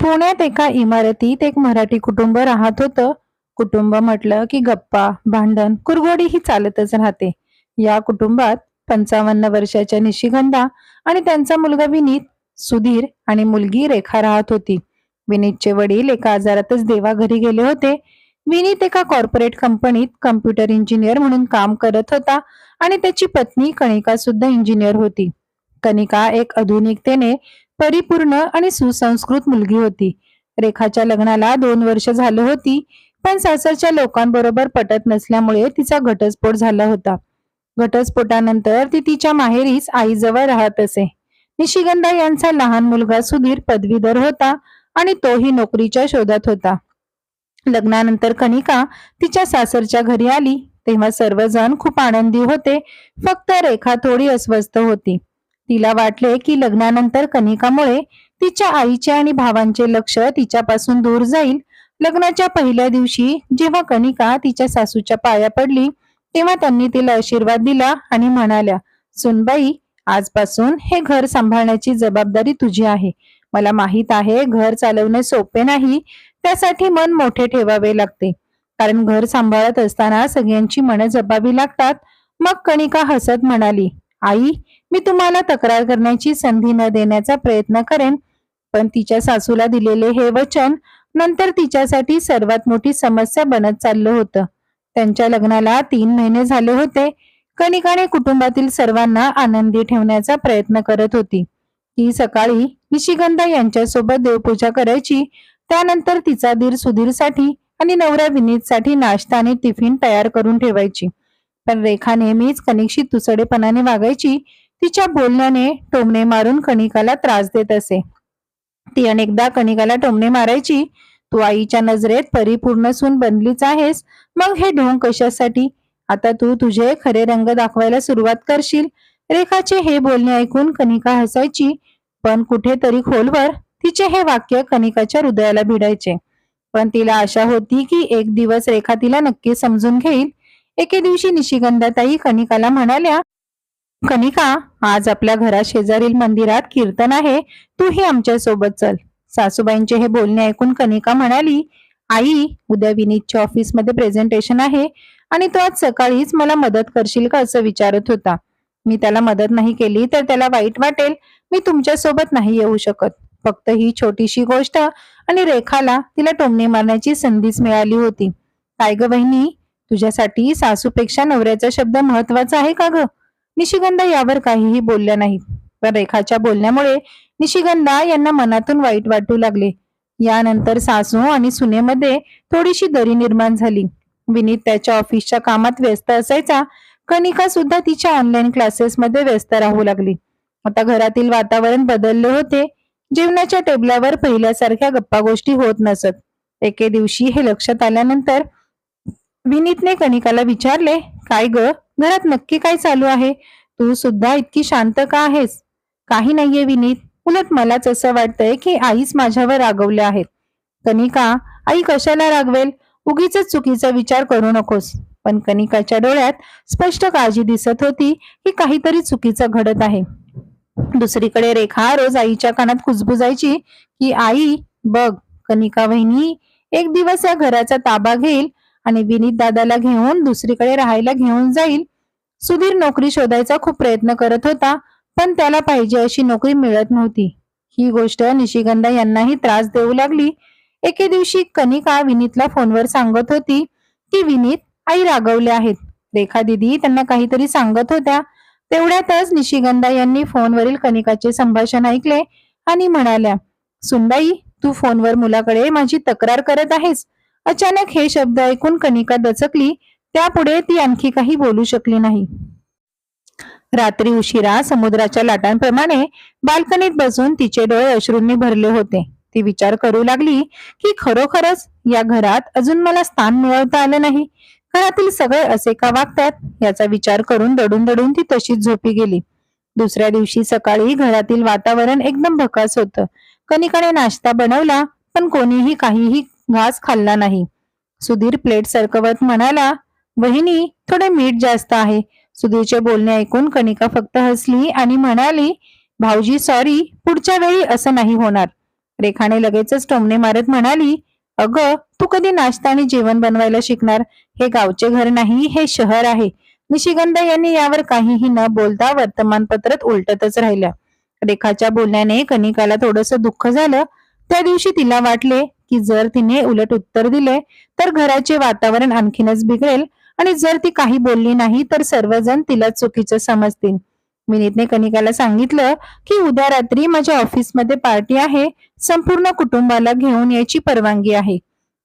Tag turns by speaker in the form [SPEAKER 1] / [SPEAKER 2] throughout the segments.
[SPEAKER 1] पुण्यात एका इमारतीत एक मराठी कुटुंब राहत होतं. कुटुंब म्हटलं की गप्पा, भांडण, कुरघोडी ही चालतच राहते. या कुटुंबात 55 वर्षाच्या निशिगंधा आणि त्यांचा मुलगा विनीत, सुधीर आणि मुलगी रेखा राहत होती. विनीतचे वडील एका आजारातच देवाघरी गेले होते. विनीत एका कॉर्पोरेट कंपनीत कम्प्युटर इंजिनियर म्हणून काम करत होता आणि त्याची पत्नी कणिका सुद्धा इंजिनियर होती. कणिका एक आधुनिकतेने परिपूर्ण आणि सुसंस्कृत मुलगी होती. रेखाच्या लग्नाला 2 वर्ष झालं होती, पण सासरच्या लोकांबरोबर पटत नसल्यामुळे तिचा घटस्फोट झाला होता. घटस्फोटानंतर ती तिच्या माहेरीच आईजवळ राहत असे. निशिगंधा यांचा लहान मुलगा सुधीर पदवीधर होता आणि तोही नोकरीच्या शोधात होता. लग्नानंतर कणिका तिच्या सासरच्या घरी आली तेव्हा सर्वजण खूप आनंदी होते. फक्त रेखा थोडी अस्वस्थ होती. तिला वाटले की लग्नानंतर कणिकामुळे तिच्या आईचे आणि भावांचे लक्ष तिच्यापासून दूर जाईल. लग्नाच्या पहिल्या दिवशी जेव्हा कणिका तिच्या सासूच्या पाया पडली तेव्हा त्यांनी तिला आशीर्वाद दिला आणि म्हणाल्या, सुनबाई, आजपासून हे घर सांभाळण्याची जबाबदारी तुझी आहे. मला माहित आहे घर चालवणे सोपे नाही, त्यासाठी मन मोठे ठेवावे लागते, कारण घर सांभाळत असताना सगळ्यांची मनं जपावी लागतात. मग कणिका हसत म्हणाली, आई, मी तुम्हाला तक्रार करण्याची संधी न देण्याचा प्रयत्न करेन. पण तिच्या सासूला दिलेले हे वचन नंतर तिच्यासाठी सर्वात मोठी समस्या बनत चाललं होतं. त्यांच्या लग्नाला 3 महिने झाले होते. कणिकाने कुटुंबातील सर्वांना आनंदी ठेवण्याचा प्रयत्न करत होती. ती सकाळी निशिगंधा यांच्यासोबत देवपूजा करायची. त्यानंतर तिचा दीर सुधीरसाठी आणि नवरा विनीतसाठी नाश्ता आणि टिफिन तयार करून ठेवायची. पण रेखा नेहमीच कणिकशी तुसडेपणाने वागायची. तिच्या बोलण्याने टोमणे मारून कणिकाला त्रास देत असे. ती अनेकदा कणिकाला टोमणे मारायची, तू आईच्या नजरेत परिपूर्ण सून बनलीच आहेस, मग हे ढोंग कशासाठी? आता तू तुझे खरे रंग दाखवायला सुरुवात करशील. रेखाचे हे बोलणे ऐकून कणिका हसायची, पण कुठेतरी खोलवर तिचे हे वाक्य कणिकाच्या हृदयाला भिडायचे. पण तिला आशा होती की एक दिवस रेखा तिला नक्की समजून घेईल. एके दिवशी निशिगंधाताई कणिकाला म्हणाल्या, कणिका, आज आपल्या घरा शेजारील मंदिरात कीर्तन आहे, तूही आमच्या सोबत चल. सासूबाईंचे हे बोलणे ऐकून कणिका म्हणाली, आई, उद्या विनीतच्या ऑफिसमध्ये प्रेझेंटेशन आहे आणि तो आज सकाळीच मला मदत करशील का असं विचारत होता. मी त्याला मदत नाही केली तर त्याला वाईट वाटेल. मी तुमच्या सोबत नाही येऊ शकत. फक्त ही छोटीशी गोष्ट आणि रेखाला तिला टोमणे मारण्याची संधीच मिळाली होती. काय ग बहिणी, तुझ्यासाठी सासूपेक्षा नवऱ्याचा शब्द महत्वाचा आहे का ग? निशिगंधा यावर काहीही बोलल्या नाहीत. पण रेखाच्या बोलण्यामुळे निशिगंधा यांना मनातून वाईट वाटू लागले. यानंतर सासू आणि सुनेमध्ये थोडीशी दरी निर्माण झाली. विनीत त्याच्या ऑफिसच्या कामात व्यस्त असायचा. कणिका सुद्धा तिच्या ऑनलाईन क्लासेसमध्ये व्यस्त राहू लागली. आता घरातील वातावरण बदलले होते. जेवणाच्या टेबलावर पहिल्यासारख्या गप्पा गोष्टी होत नसत. एके दिवशी हे लक्षात आल्यानंतर विनीतने कणिकाला विचारले, काय ग, घरात नक्की काय चालू आहे? तू सुद्धा इतकी शांत का आहेस? काही नाहीये विनीत, उलट मलाच असं वाटतंय की आईच माझ्यावर रागवल्या आहेत. कणिका, आई कशाला रागवेल? उगीच चुकीचा विचार करू नकोस. पण कणिकाच्या डोळ्यात स्पष्ट काळजी दिसत होती की काहीतरी चुकीचं घडत आहे. दुसरीकडे रेखा रोज आईच्या कानात कुजबुजायची की आई बघ, कणिका वहिनी एक दिवस या घराचा ताबा घेईल आणि विनीत दादाला घेऊन दुसरीकडे राहायला घेऊन जाईल. सुधीर नोकरी शोधायचा खूप प्रयत्न करत होता, पण त्याला पाहिजे अशी नोकरी मिळत नव्हती. ही गोष्ट निशिगंधा यांनाही त्रास देऊ लागली. एके दिवशी कणिका विनीतला फोनवर सांगत होती की विनीत, आई रागवले आहेत. रेखा दिदी त्यांना काहीतरी सांगत होत्या. तेवढ्यातच निशिगंधा यांनी फोनवरील कणिकाचे संभाषण ऐकले आणि म्हणाल्या, सुनबाई, तू फोनवर मुलाकडे माझी तक्रार करत आहेस. अचानक हे शब्द ऐकून कणिका दचकली. त्यापुढे ती आणखी काही बोलू शकली नाही. रात्री उशिरा समुद्राच्या लाटांप्रमाणे बाल्कनीत बसून तिचे डोळे अश्रूंनी भरले होते. ती विचार करू लागली की खरोखरच या घरात अजून मला स्थान मिळवता आलं नाही. घरातील सगळे असे का वागतात याचा विचार करून दडून दडून ती तशीच झोपी गेली. दुसऱ्या दिवशी सकाळी घरातील वातावरण एकदम भकास होतं. कणिकाने नाश्ता बनवला, पण कोणीही काहीही घास खाल्ला नाही. सुधीर प्लेट सरकवत म्हणाला, वहिनी, थोडे मीठ जास्त आहे. सुधीरचे बोलणे ऐकून कणिका फक्त हसली आणि म्हणाली, भाऊजी सॉरी, पुढच्या वेळी असं नाही होणार. रेखाने लगेचच टोमणे मारत म्हणाली, अगं तू कधी नाश्ता आणि जेवण बनवायला शिकणार? हे गावचे घर नाही, हे शहर आहे. निशिगंधा यांनी यावर काहीही न बोलता वर्तमानपत्रात उलटतच राहिल्या. रेखाच्या बोलण्याने कनिकाला थोडंसं दुःख झालं. त्या दिवशी तिला वाटले की जर तिने उलट उत्तर दिले तर घराचे वातावरण आणखीनच बिघडेल आणि जर ती काही बोलली नाही तर सर्वजण तिला चुकीचं समजतील. विनीतने कनिकाला सांगितलं की उद्या रात्री माझ्या ऑफिसमध्ये पार्टी आहे, संपूर्ण कुटुंबाला घेऊन यायची परवानगी आहे.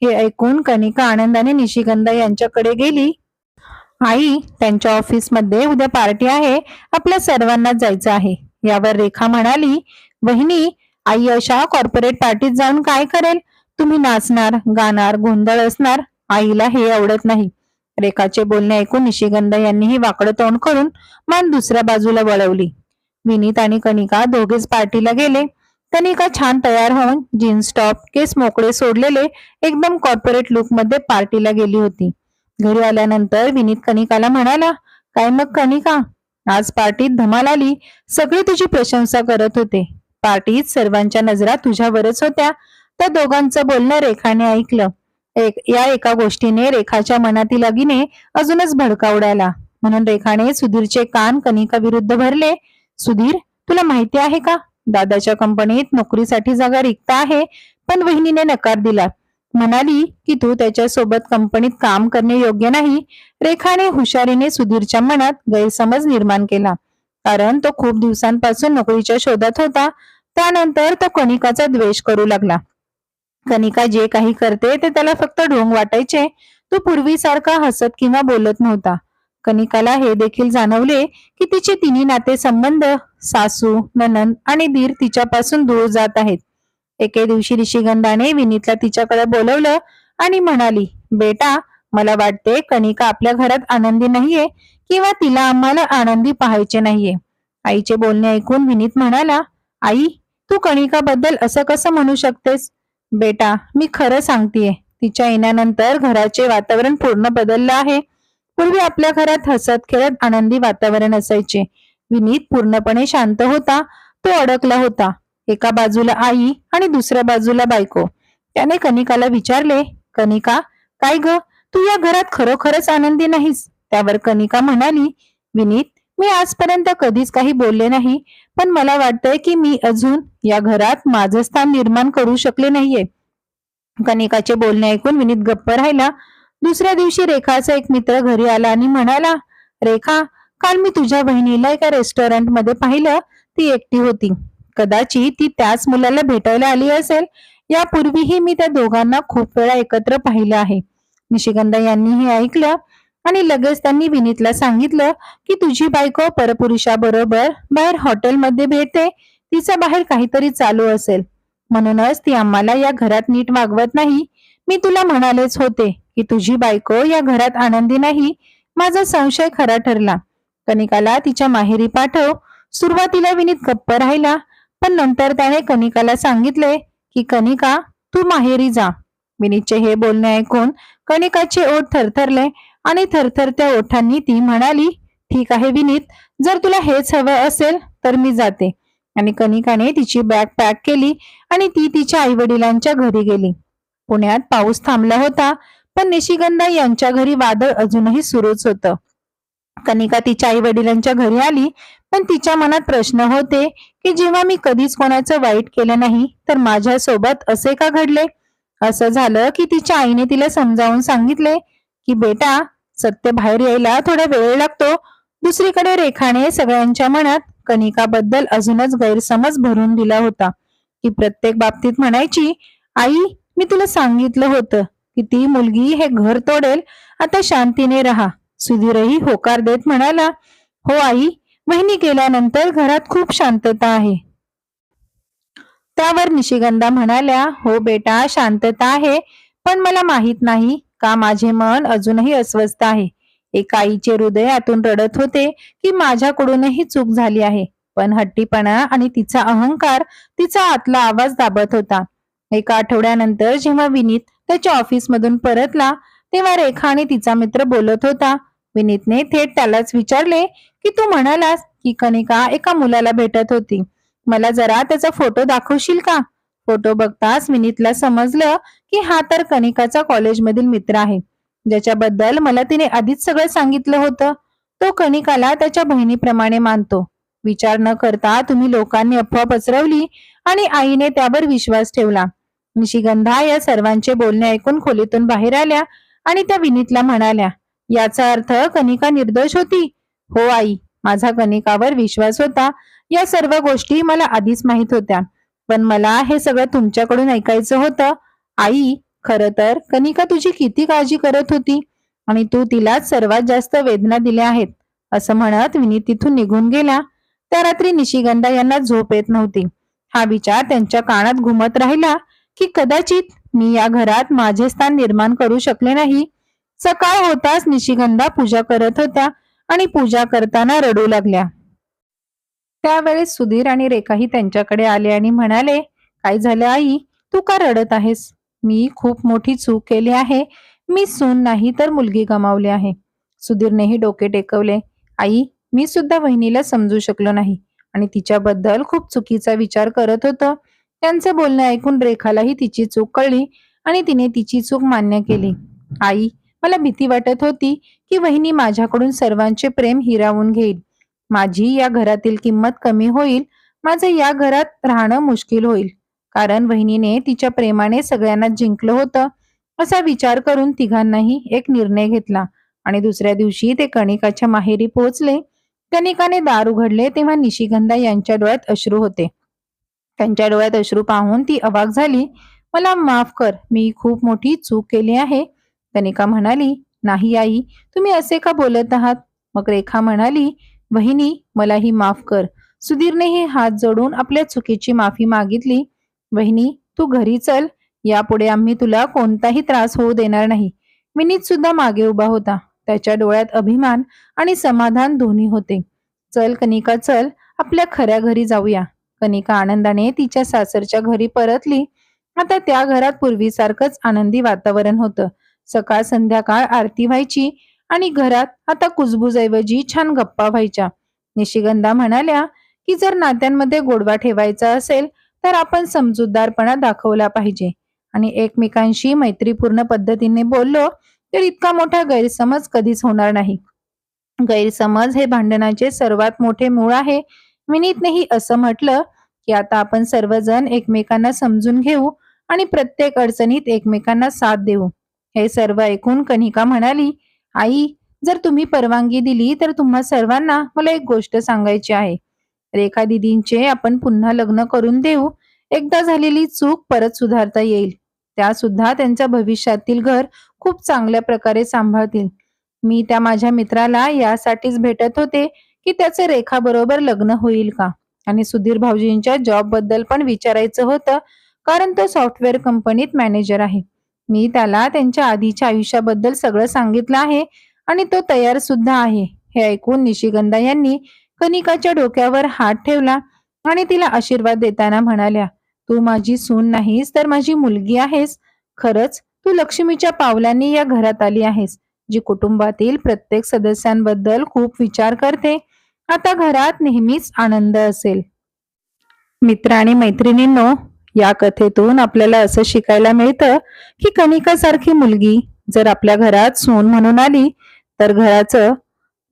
[SPEAKER 1] हे ऐकून कनिका आनंदाने निशिगंधा यांच्याकडे गेली. आई, त्यांच्या ऑफिसमध्ये उद्या पार्टी आहे, आपल्या सर्वांना जायचं आहे. यावर रेखा म्हणाली, वहिनी, आई अशा कॉर्पोरेट पार्टीत जाऊन काय करेल? तुम्ही नाचणार, गाणार, गोंधळ असणार. आईला हे आवडत नाही. रेखाचे बोलणे ऐकून निशिगंधा यांनीही वाकडं तोंड करून मान दुसऱ्या बाजूला वळवली. विनीत आणि कनिका दोघेच पार्टीला गेले. कनिका छान तयार होऊन जीन्स टॉप, केस मोकळे सोडलेले एकदम कॉर्पोरेट लुक मध्ये पार्टीला गेली होती. घरी आल्यानंतर विनीत कनिकाला म्हणाला, काय मग कनिका, आज पार्टीत धमाल आली. सगळे तुझी प्रशंसा करत होते. पार्टीत सर्वांच्या नजरा तुझ्यावरच होत्या. त्या दोघांचं बोलणं रेखाने ऐकलं. या एका गोष्टीने रेखाच्या मनातील अगीने अजूनच भडका उडाला. म्हणून रेखाने सुधीरचे कान कनिका विरुद्ध भरले. सुधीर, तुला माहिती आहे का, दादाच्या कंपनीत नोकरीसाठी जागा रिक्त आहे, पण वहिनीने नकार दिला. म्हणाली की तू त्याच्या सोबत कंपनीत काम करणे योग्य नाही. रेखाने हुशारीने सुधीरच्या मनात गैरसमज निर्माण केला, कारण तो खूप दिवसांपासून नोकरीच्या शोधात होता. त्यानंतर तो कनिकाचा द्वेष करू लागला. कनिका जे काही करते ते त्याला फक्त ढोंग वाटायचे. तो पूर्वीसारखा हसत किंवा बोलत नव्हता. कनिकाला हे देखील जाणवले की तिचे तिन्ही नातेसंबंध, सासू, नणंद आणि दीर तिच्यापासून दूर जात आहेत. एके दिवशी निशिगंधाने विनीतला तिच्याकडे बोलवलं आणि म्हणाली, बेटा, मला वाटते कनिका आपल्या घरात आनंदी नाहीये किंवा तिला आम्हाला आनंदी पाहायचे नाहीये. आईचे बोलणे ऐकून विनीत म्हणाला, आई, तू कनिकाबद्दल असं कसं म्हणू शकतेस? बेटा, मी खरं सांगतेय, तिच्या येण्यानंतर घराचे वातावरण पूर्ण बदललं आहे. पूर्वी आपल्या घरात हसत खेळत आनंदी वातावरण असायचे. विनीत पूर्णपणे शांत होता. तो अडकला होता. एका बाजूला आई आणि दुसऱ्या बाजूला बायको. त्याने कनिकाला विचारले, कनिका, काय ग, तू या घरात खरोखरच आनंदी नाहीस? त्यावर कनिका म्हणाली, विनीत, मी आजपर्यंत कधीच काही बोलले नाही, पण मला वाटतंय की मी अजून या घरात माझं स्थान निर्माण करू शकले नाहीये. कनिकाचे बोलणे ऐकून विनीत गप्प राहिला. दुसऱ्या दिवशी रेखाचा एक मित्र घरी आला आणि म्हणाला, रेखा, काल मी तुझ्या बहिणीला एका रेस्टॉरंट मध्ये पाहिलं. ती एकटी होती. कदाचित ती त्याच मुलाला भेटायला आली असेल. यापूर्वीही मी त्या दोघांना खूप वेळा एकत्र पाहिलं आहे. निशिगंधा यांनी हे ऐकलं आणि लगेच त्यांनी विनीतला सांगितलं की तुझी बायको परपुरुषाबरोबर बाहेर हॉटेलमध्ये भेटते. तिचं बाहेर काहीतरी चालू असेल, म्हणूनच ती आम्हाला या घरात नीट वागवत नाही. मी तुला म्हणालेच होते की तुझी बायको या घरात आनंदी नाही. माझा संशय खरा ठरला. कनिकाला तिच्या माहेरी पाठव. सुरुवातीला विनीत गप्प राहिला, पण नंतर त्याने कनिकाला सांगितले की कनिका, तू माहेरी जा. विनीतचे हे बोलणे ऐकून कनिकाचे ओठ थरथरले आणि थरथरत्या ओठांनी ती म्हणाली, ठीक आहे विनीत, जर तुला हेच हवं असेल तर मी जाते. आणि कनिकाने तिची बॅग पॅक केली आणि ती तिच्या आई वडिलांच्या घरी गेली. पुण्यात पाऊस थांबला होता, पण निशिगंधा यांच्या घरी वादळ अजूनही सुरूच होतं. कनिका तिच्या आई वडिलांच्या घरी आली, पण तिच्या मनात प्रश्न होते की जेव्हा मी कधीच कोणाचं वाईट केलं नाही तर माझ्या सोबत असे का घडले? असं झालं की तिच्या आईने तिला समजावून सांगितले की बेटा, सत्य बाहेर यायला थोडा वेळ लागतो. दुसरीकडे रेखाने सगळ्यांच्या मनात कनिकाबद्दल अजूनच गैरसमज भरून दिला होता. की प्रत्येक बाबतीत म्हणायची, आई, मी तुला सांगितलं होतं की ती मुलगी हे घर तोडेल, आता शांतीने राहा. सुधीरही होकार देत म्हणाला, हो आई, वहिनी गेल्यानंतर घरात खूप शांतता आहे. त्यावर निशिगंधा म्हणाल्या, हो बेटा, शांतता आहे, पण मला माहित नाही का माझे मन अजूनही अस्वस्थ आहे. एका आईचे हृदय आतून रडत होते की माझ्याकडूनही चूक झाली आहे, पण हट्टीपणा आणि तिचा अहंकार तिचा आतला आवाज दाबत होता. एका आठवड्यानंतर जेव्हा विनीत त्याच्या ऑफिसमधून परतला तेव्हा रेखा आणि तिचा मित्र बोलत होता. विनीतने थेट त्यालाच विचारले की तू म्हणालास की कनिका एका मुलाला भेटत होती. मला जरा त्याचा फोटो दाखवशील का? फोटो बघताच विनीतला समजलं की हा तर कनिकाचा कॉलेजमधील मित्र आहे, ज्याच्याबद्दल मला तिने आधीच सगळं सांगितलं होतं. तो कनिकाला त्याच्या बहिणीप्रमाणे मानतो. विचार न करता तुम्ही लोकांनी अफवा पसरवली आणि आईने त्यावर विश्वास ठेवला. निशिगंधा या सर्वांचे बोलणे ऐकून खोलीतून बाहेर आल्या आणि त्या विनीतला म्हणाल्या, याचा अर्थ कनिका निर्दोष होती? हो आई, माझा कनिकावर विश्वास होता. या सर्व गोष्टी मला आधीच माहित होत्या, पण मला हे सगळं तुमच्याकडून ऐकायचं होतं. आई, खरं तर कनिका तुझी किती काळजी करत होती आणि तू तिलाच सर्वात जास्त वेदना दिल्या आहेत, असं म्हणत विनीत तिथून निघून गेला. त्या रात्री निशिगंधा यांना झोप येत नव्हती. हा विचार त्यांच्या कानात घुमत राहिला की कदाचित मी या घरात माझे स्थान निर्माण करू शकले नाही. सकाळ होताच निशिगंधा पूजा करत होत्या आणि पूजा करताना रडू लागल्या. त्यावेळेस सुधीर आणि रेखाही त्यांच्याकडे आले आणि म्हणाले, काय झालं आई, तू का रडत आहेस? मी खूप मोठी चूक केली आहे. मी सून नाही तर मुलगी गमावली आहे. सुधीरनेही डोके टेकवले. आई, मी सुद्धा वहिनीला समजू शकलो नाही आणि तिच्याबद्दल खूप चुकीचा विचार करत होतो. त्यांचे बोलणे ऐकून रेखालाही तिची चूक कळली आणि तिने तिची चूक मान्य केली. आई, मला भीती वाटत होती की वहिनी माझ्याकडून सर्वांचे प्रेम हिरावून घेईल. माझी या घरातील किंमत कमी होईल. माझं या घरात राहणं मुश्किल होईल, कारण वहिनीने तिच्या प्रेमाने सगळ्यांना जिंकलं होतं. असा विचार करून तिघांनाही एक निर्णय घेतला आणि दुसऱ्या दिवशी ते कणिकाच्या माहेरी पोहोचले. कणिकाने दार उघडले तेव्हा निशिगंधा यांच्या डोळ्यात अश्रू होते. त्यांच्या डोळ्यात अश्रू पाहून ती अवाक झाली. मला माफ कर, मी खूप मोठी चूक केली आहे. कनिका म्हणाली, नाही आई, तुम्ही असे का बोलत आहात? मग रेखा म्हणाली, वहिनी, मलाही माफ कर. सुधीरनेही हात जोडून आपल्या चुकीची माफी मागितली. वहिनी, तू घरी चल. यापुढे आम्ही तुला कोणताही त्रास होऊ देणार नाही. विनीत सुद्धा मागे उभा होता. त्याच्या डोळ्यात अभिमान आणि समाधान दोन्ही होते. चल कनिका, चल, आपल्या खऱ्या घरी जाऊया. कनिका आनंदाने तिच्या सासरच्या घरी परतली. आता त्या घरात पूर्वीसारखंच आनंदी वातावरण होतं. सकाळ संध्याकाळ आरती व्हायची आणि घरात आता कुजबुजऐवजी छान गप्पा व्हायच्या. निशिगंधा म्हणाल्या की जर नात्यांमध्ये गोडवा ठेवायचा असेल तर आपण समजूतदारपणा दाखवला पाहिजे आणि एकमेकांशी मैत्रीपूर्ण पद्धतीने बोललो तर इतका मोठा गैरसमज कधीच होणार नाही. गैरसमज हे भांडणाचे सर्वात मोठे मूळ आहे. विनीतनेही असं म्हटलं की आता आपण सर्वजण एकमेकांना समजून घेऊ आणि प्रत्येक अडचणीत एकमेकांना साथ देऊ. हे सर्व ऐकून कनिका म्हणाली, आई, जर तुम्ही परवानगी दिली तर तुम्हा सर्वांना मला एक गोष्ट सांगायची आहे. रेखा दिदींचे आपण पुन्हा लग्न करून देऊ. एकदा झालेली चूक परत सुधारता येईल. त्या सुद्धा त्यांच्या भविष्यातील घर खूप चांगल्या प्रकारे सांभाळतील. मी त्या माझ्या मित्राला यासाठीच भेटत होते की त्याचे रेखा बरोबर लग्न होईल का, आणि सुधीर भाऊजींच्या जॉब बद्दल पण विचारायचं होतं, कारण तो सॉफ्टवेअर कंपनीत मॅनेजर आहे. मी त्याला त्यांच्या आधीच्या आयुष्याबद्दल सगळं सांगितलं आहे आणि तो तयार सुद्धा आहे. हे ऐकून निशिगंधा यांनी कनिकाच्या डोक्यावर हात ठेवला आणि तिला आशीर्वाद देताना म्हणाल्या, तू माझी सून नाहीस तर माझी मुलगी आहेस. खरंच तू लक्ष्मीच्या पावलांनी या घरात आली आहेस, जी कुटुंबातील प्रत्येक सदस्यांबद्दल खूप विचार करते. आता घरात नेहमीच आनंद असेल. मित्र आणि मैत्रिणींनो, या कथेतून आपल्याला असं शिकायला मिळतं की कनिकासारखी मुलगी जर आपल्या घरात सून म्हणून आली तर घराचं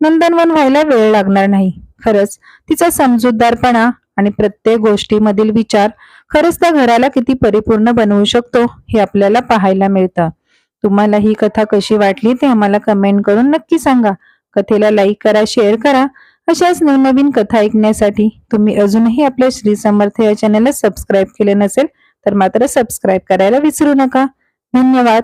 [SPEAKER 1] नंदनवन व्हायला वेळ लागणार नाही. खरंच तिचा समजूतदारपणा आणि प्रत्येक गोष्टीमधील विचार खरंच त्या घराला किती परिपूर्ण बनवू शकतो हे आपल्याला पाहायला मिळतं. तुम्हाला ही कथा कशी वाटली ते आम्हाला कमेंट करून नक्की सांगा. कथेला लाईक करा, शेअर करा. अशाच नवनवीन कथा ऐकण्यासाठी तुम्ही अजूनही आपल्या श्री समर्थ या चॅनलला सबस्क्राईब केले नसेल तर मात्र सबस्क्राईब करायला विसरू नका. धन्यवाद.